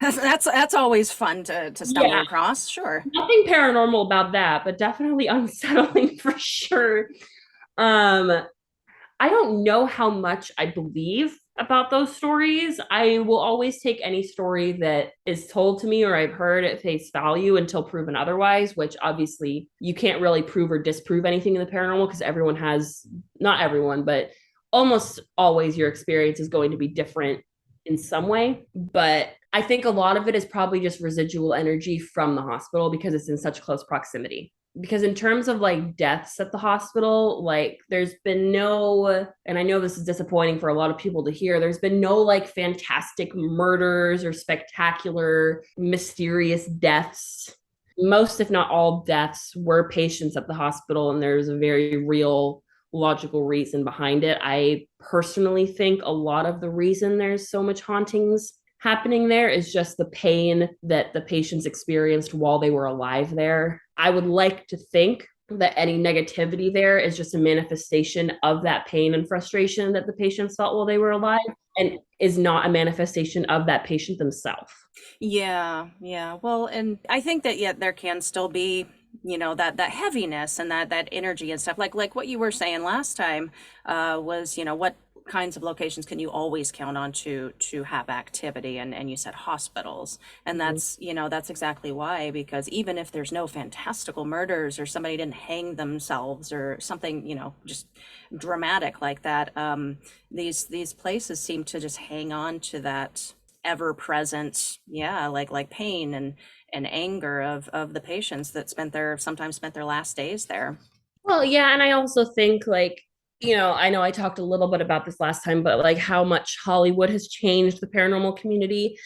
that's always fun to stumble across. Sure. Nothing paranormal about that, but definitely unsettling for sure. I don't know how much I believe about those stories. I will always take any story that is told to me or I've heard at face value until proven otherwise, which obviously you can't really prove or disprove anything in the paranormal because everyone has, not everyone, but almost always your experience is going to be different in some way. But I think a lot of it is probably just residual energy from the hospital because it's in such close proximity. Because in terms of like deaths at the hospital, like there's been no, and I know this is disappointing for a lot of people to hear, there's been no like fantastic murders or spectacular mysterious deaths. Most, if not all deaths were patients at the hospital, and there's a very real logical reason behind it. I personally think a lot of the reason there's so much hauntings happening there is just the pain that the patients experienced while they were alive there. I would like to think that any negativity there is just a manifestation of that pain and frustration that the patients felt while they were alive, and is not a manifestation of that patient themselves. Yeah, yeah. Well, and I think that yeah, there can still be, that heaviness and that energy and stuff. Like what you were saying last time, was, what kinds of locations can you always count on to have activity? And you said hospitals. And Mhm. that's exactly why, because even if there's no fantastical murders or somebody didn't hang themselves or something, just dramatic like that, these places seem to just hang on to that ever present, yeah, like pain and anger of the patients that sometimes spent their last days there. Well, yeah, and I also think like, I know I talked a little bit about this last time, but like how much Hollywood has changed the paranormal community.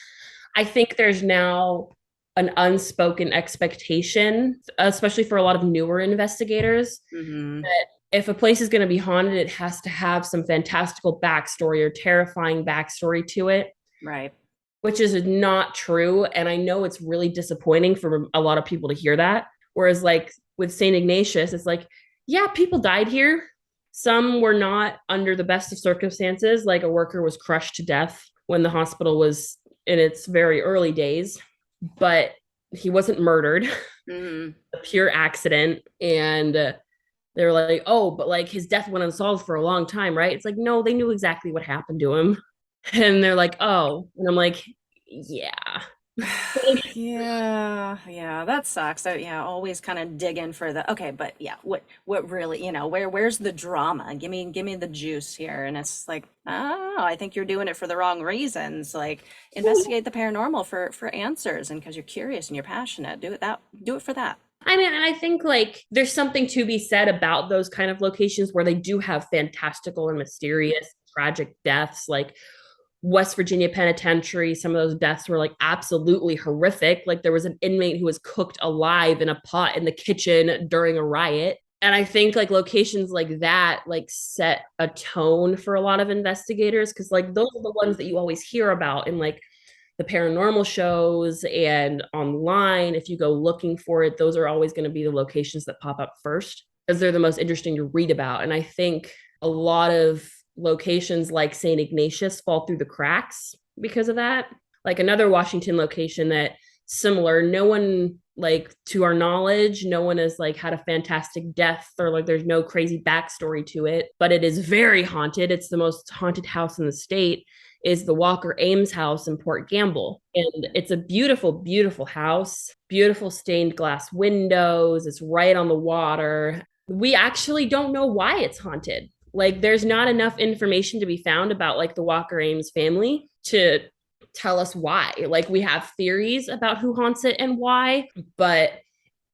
I think there's now an unspoken expectation, especially for a lot of newer investigators, Hmm. that if a place is going to be haunted, it has to have some fantastical backstory or terrifying backstory to it, Right. which is not true. And I know it's really disappointing for a lot of people to hear that. Whereas, like with St. Ignatius, it's like, yeah, people died here. Some were not under the best of circumstances. Like a worker was crushed to death when the hospital was in its very early days, but he wasn't murdered, Hmm. a pure accident. And they were like, oh, but like his death went unsolved for a long time, right? It's like, no, they knew exactly what happened to him. And they're like, oh. And I'm like, yeah. Yeah, yeah, that sucks. So yeah, always kind of dig in for the okay, but yeah, what really, where's the drama? Give me the juice here. And it's like, oh, I think you're doing it for the wrong reasons. Like investigate the paranormal for answers and because you're curious and you're passionate. Do it for that. I mean, and I think like there's something to be said about those kind of locations where they do have fantastical and mysterious, tragic deaths. Like West Virginia Penitentiary, some of those deaths were like absolutely horrific. Like there was an inmate who was cooked alive in a pot in the kitchen during a riot. And I think like locations like that like set a tone for a lot of investigators because like those are the ones that you always hear about in like the paranormal shows and online. If you go looking for it, those are always going to be the locations that pop up first because they're the most interesting to read about. And I think a lot of locations like St. Ignatius fall through the cracks because of that. Like another Washington location that similar, no one like to our knowledge, no one has like had a fantastic death or like there's no crazy backstory to it, but it is very haunted. It's the most haunted house in the state is the Walker Ames house in Port Gamble. And it's a beautiful, beautiful house, beautiful stained glass windows. It's right on the water. We actually don't know why it's haunted. Like, there's not enough information to be found about like the Walker Ames family to tell us why. Like, we have theories about who haunts it and why, but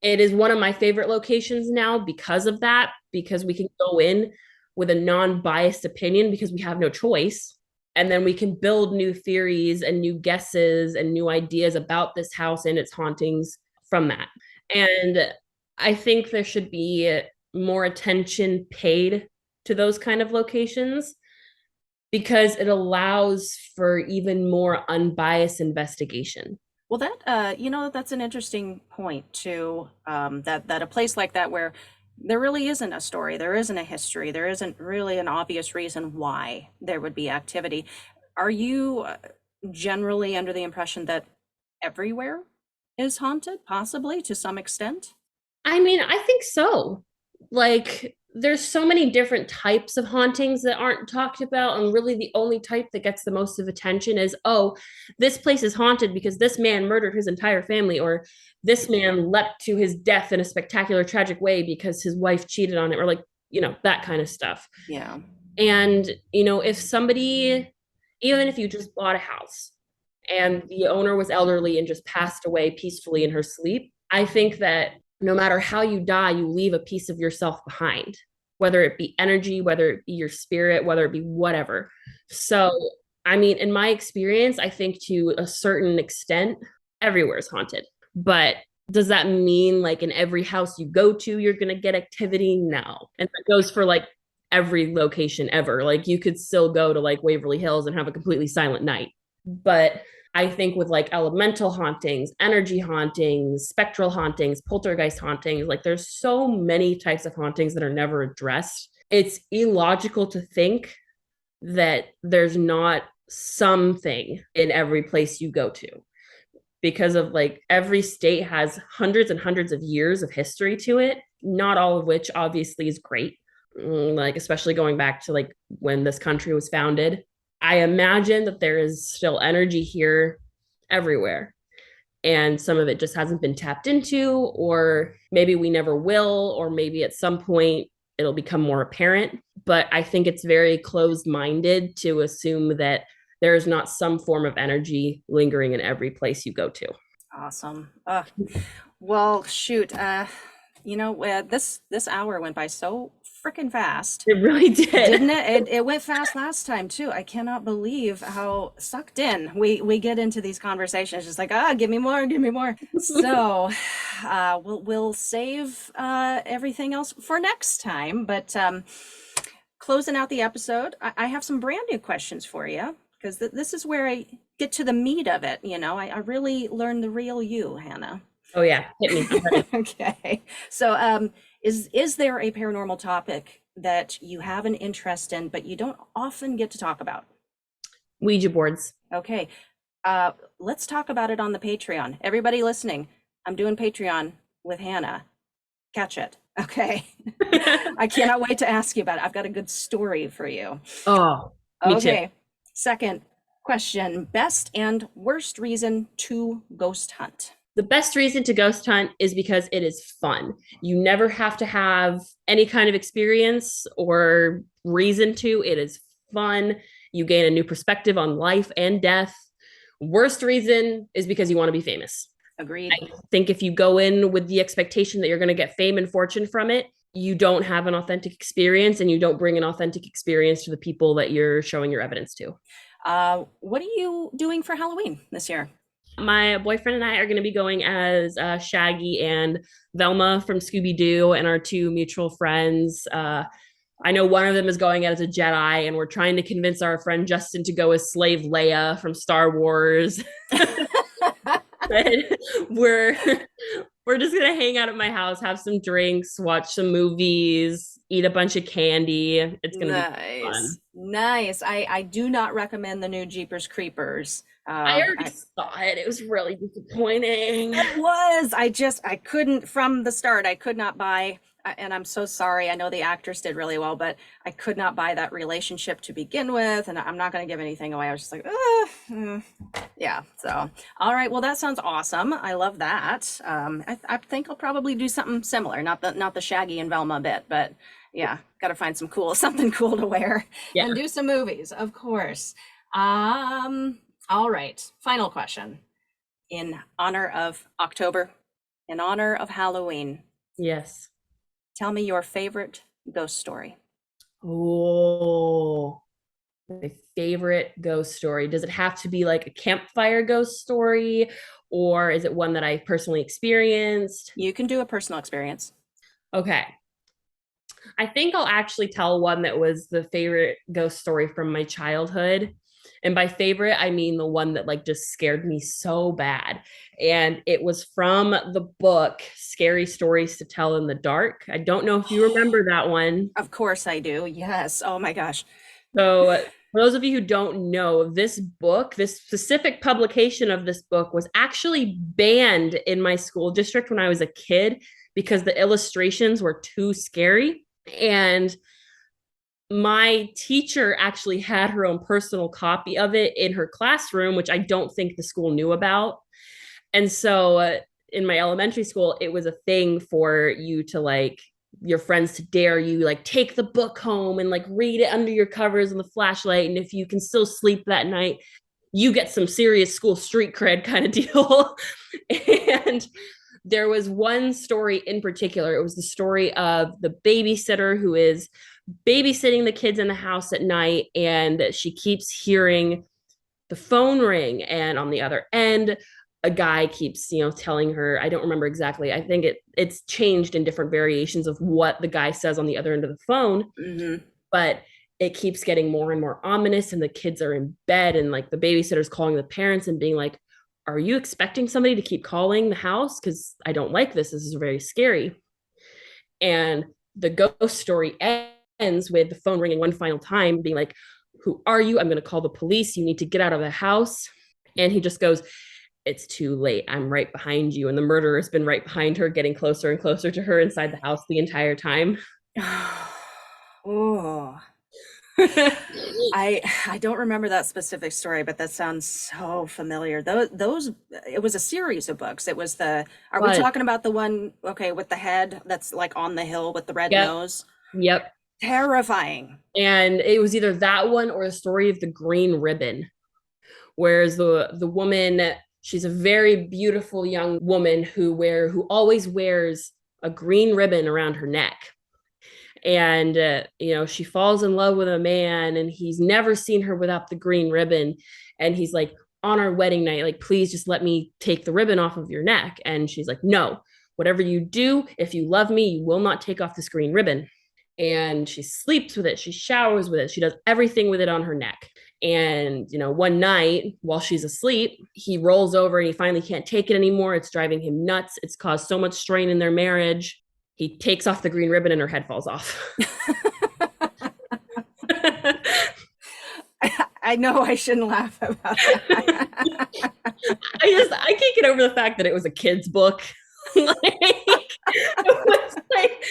it is one of my favorite locations now because of that, because we can go in with a non biased opinion because we have no choice and then we can build new theories and new guesses and new ideas about this house and its hauntings from that. And I think there should be more attention paid to those kind of locations because it allows for even more unbiased investigation. Well, that's an interesting point too. That a place like that where there really isn't a story, there isn't a history, there isn't really an obvious reason why there would be activity. Are you generally under the impression that everywhere is haunted, possibly to some extent? I mean, I think so. Like, there's so many different types of hauntings that aren't talked about. And really, the only type that gets the most of attention is, oh, this place is haunted because this man murdered his entire family, or this man leapt to his death in a spectacular, tragic way because his wife cheated on him, or like, that kind of stuff. Yeah. And, if somebody, even if you just bought a house and the owner was elderly and just passed away peacefully in her sleep, I think that no matter how you die, you leave a piece of yourself behind, whether it be energy, whether it be your spirit, whether it be whatever. So, I mean, in my experience, I think to a certain extent, everywhere is haunted. But does that mean like in every house you go to, you're going to get activity? No. And that goes for like every location ever. Like you could still go to like Waverly Hills and have a completely silent night. But I think with like elemental hauntings, energy hauntings, spectral hauntings, poltergeist hauntings, like there's so many types of hauntings that are never addressed. It's illogical to think that there's not something in every place you go to, because of like every state has hundreds and hundreds of years of history to it, not all of which obviously is great. Like, especially going back to like when this country was founded, I imagine that there is still energy here everywhere. And some of it just hasn't been tapped into, or maybe we never will, or maybe at some point it'll become more apparent. But I think it's very closed minded to assume that there is not some form of energy lingering in every place you go to. Awesome. Well, shoot. This hour went by so freaking fast. It really did. Didn't it? It went fast last time too. I cannot believe how sucked in we get into these conversations. Just like, give me more, give me more. So we'll save everything else for next time. But closing out the episode, I have some brand new questions for you, because this is where I get to the meat of it. I really learned the real you, Hannah. Oh yeah, hit me. Okay. So is there a paranormal topic that you have an interest in, but you don't often get to talk about? Ouija boards. Okay. Let's talk about it on the Patreon. Everybody listening, I'm doing Patreon with Hannah. Catch it. Okay. I cannot wait to ask you about it. I've got a good story for you. Oh, me okay. too. Second question, best and worst reason to ghost hunt. The best reason to ghost hunt is because it is fun. You never have to have any kind of experience or reason to. It is fun. You gain a new perspective on life and death. Worst reason is because you want to be famous. Agreed. I think if you go in with the expectation that you're going to get fame and fortune from it, you don't have an authentic experience, and you don't bring an authentic experience to the people that you're showing your evidence to. What are you doing for Halloween this year? My boyfriend and I are going to be going as Shaggy and Velma from Scooby-Doo, and our two mutual friends. I know one of them is going as a Jedi, and we're trying to convince our friend Justin to go as Slave Leia from Star Wars. But we're just gonna hang out at my house, have some drinks, watch some movies, eat a bunch of candy. It's gonna be fun. Nice. I do not recommend the new Jeepers Creepers. I already saw it. It was really disappointing. It was. I couldn't, from the start, I could not buy, and I'm so sorry. I know the actors did really well, but I could not buy that relationship to begin with. And I'm not going to give anything away. I was just like, yeah. So, all right. Well, that sounds awesome. I love that. I think I'll probably do something similar. Not the Shaggy and Velma bit, but yeah, got to find something cool to wear and do some movies, of course. All right. Final question. In honor of October, in honor of Halloween. Yes. Tell me your favorite ghost story. Oh, my favorite ghost story. Does it have to be like a campfire ghost story, or is it one that I personally experienced? You can do a personal experience. Okay. I think I'll actually tell one that was the favorite ghost story from my childhood. And by favorite, I mean the one that like just scared me so bad. And it was from the book, Scary Stories to Tell in the Dark. I don't know if you remember that one. Of course I do. Yes. Oh my gosh. So for those of you who don't know, this book, this specific publication of this book was actually banned in my school district when I was a kid because the illustrations were too scary. And my teacher actually had her own personal copy of it in her classroom, which I don't think the school knew about. And so in my elementary school, it was a thing for you to like, your friends to dare you, like take the book home and like read it under your covers and the flashlight. And if you can still sleep that night, you get some serious school street cred kind of deal. And there was one story in particular. It was the story of the babysitter who is babysitting the kids in the house at night, and she keeps hearing the phone ring, and on the other end a guy keeps telling her, I don't remember exactly, I think it's changed in different variations of what the guy says on the other end of the phone, but it keeps getting more and more ominous, and the kids are in bed, and like the babysitter's calling the parents and being like, are you expecting somebody to keep calling the house? Because I don't like this. This is very scary. And the ghost story ends with the phone ringing one final time, being like, who are you? I'm going to call the police. You need to get out of the house. And he just goes, it's too late. I'm right behind you. And the murderer has been right behind her, getting closer and closer to her inside the house the entire time. Oh. I don't remember that specific story, but that sounds so familiar. Those it was a series of books. It was are we talking about the one, okay, with the head that's like on the hill with the red nose? Yep. Terrifying. And it was either that one or the story of the green ribbon. Whereas the woman, she's a very beautiful young woman who always wears a green ribbon around her neck. And she falls in love with a man, and he's never seen her without the green ribbon, and he's like, on our wedding night, like, please just let me take the ribbon off of your neck. And she's like, no, whatever you do, if you love me, you will not take off this green ribbon. And she sleeps with it, she showers with it, she does everything with it on her neck. And one night while she's asleep, he rolls over and he finally can't take it anymore. It's driving him nuts. It's caused so much strain in their marriage. He takes off the green ribbon and her head falls off. I know I shouldn't laugh about that. I can't get over the fact that it was a kid's book. It was like,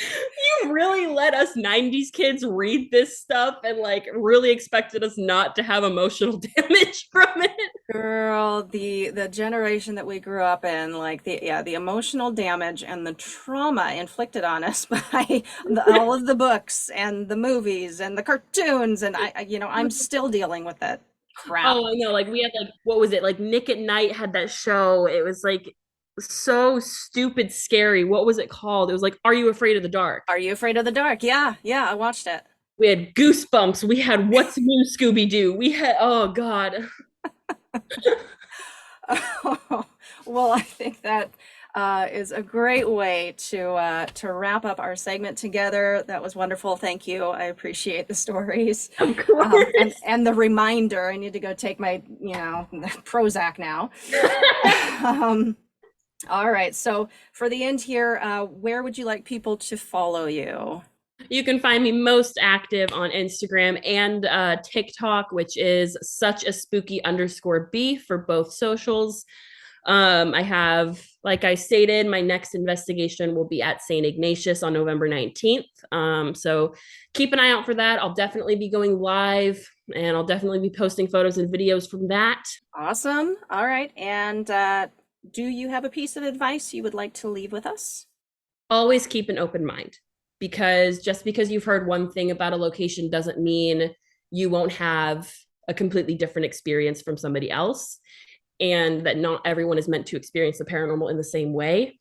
you really let us 90s kids read this stuff and like really expected us not to have emotional damage from it. Girl, the generation that we grew up in, like the emotional damage and the trauma inflicted on us by all of the books and the movies and the cartoons, and I'm still dealing with that crap. Oh, I know. Like we had what was it? Like Nick at Night had that show. It was like so stupid scary. What was it called? It was like, Are You Afraid of the Dark? Are You Afraid of the Dark? Yeah, I watched it. We had Goosebumps. We had What's New, Scooby-Doo. We had, oh God. Well, I think that is a great way to wrap up our segment together. That was wonderful. Thank you. I appreciate the stories. Of course. And the reminder. I need to go take my Prozac now. All right. So for the end here, where would you like people to follow you? You can find me most active on Instagram and TikTok, which is suchaspooky_B for both socials. I have, like I stated, my next investigation will be at St. Ignatius on November 19th. So keep an eye out for that. I'll definitely be going live, and I'll definitely be posting photos and videos from that. Awesome. All right. And do you have a piece of advice you would like to leave with us? Always keep an open mind, because just because you've heard one thing about a location doesn't mean you won't have a completely different experience from somebody else, and that not everyone is meant to experience the paranormal in the same way.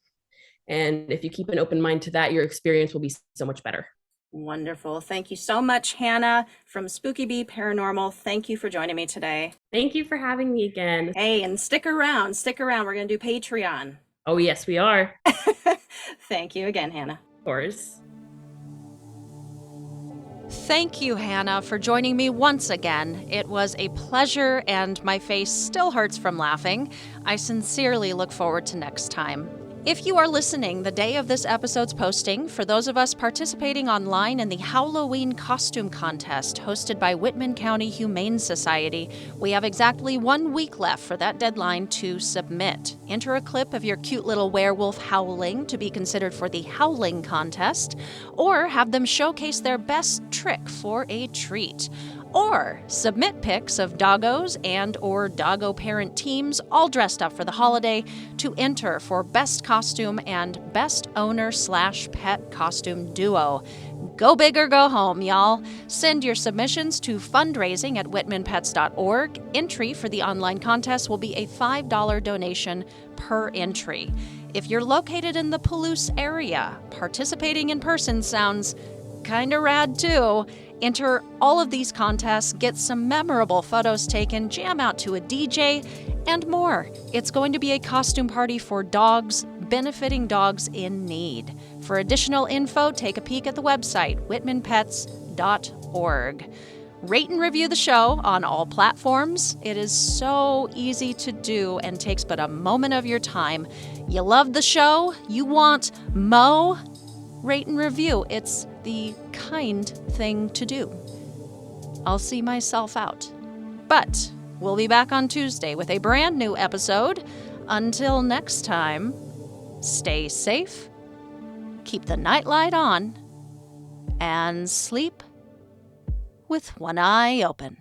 And if you keep an open mind to that, your experience will be so much better. Wonderful. Thank you so much, Hannah from Spooky Bee Paranormal. Thank you for joining me today. Thank you for having me again. Hey, and stick around. We're going to do Patreon. Oh, yes, we are. Thank you again, Hannah. Of course. Thank you, Hannah, for joining me once again. It was a pleasure, and my face still hurts from laughing. I sincerely look forward to next time. If you are listening the day of this episode's posting, for those of us participating online in the Halloween costume contest hosted by Whitman County Humane Society, we have exactly 1 week left for that deadline to submit. Enter a clip of your cute little werewolf howling to be considered for the howling contest, or have them showcase their best trick for a treat. Or submit pics of doggos and or doggo parent teams all dressed up for the holiday to enter for Best Costume and Best Owner/Pet Costume Duo. Go big or go home, y'all. Send your submissions to fundraising@whitmanpets.org. Entry for the online contest will be a $5 donation per entry. If you're located in the Palouse area, participating in person sounds kinda rad too. Enter all of these contests, get some memorable photos taken, jam out to a DJ, and more. It's going to be a costume party for dogs, benefiting dogs in need. For additional info, take a peek at the website, whitmanpets.org. Rate and review the show on all platforms. It is so easy to do and takes but a moment of your time. You love the show? You want Mo? Rate and review. It's the kind thing to do. I'll see myself out. But we'll be back on Tuesday with a brand new episode. Until next time, stay safe, keep the nightlight on, and sleep with one eye open.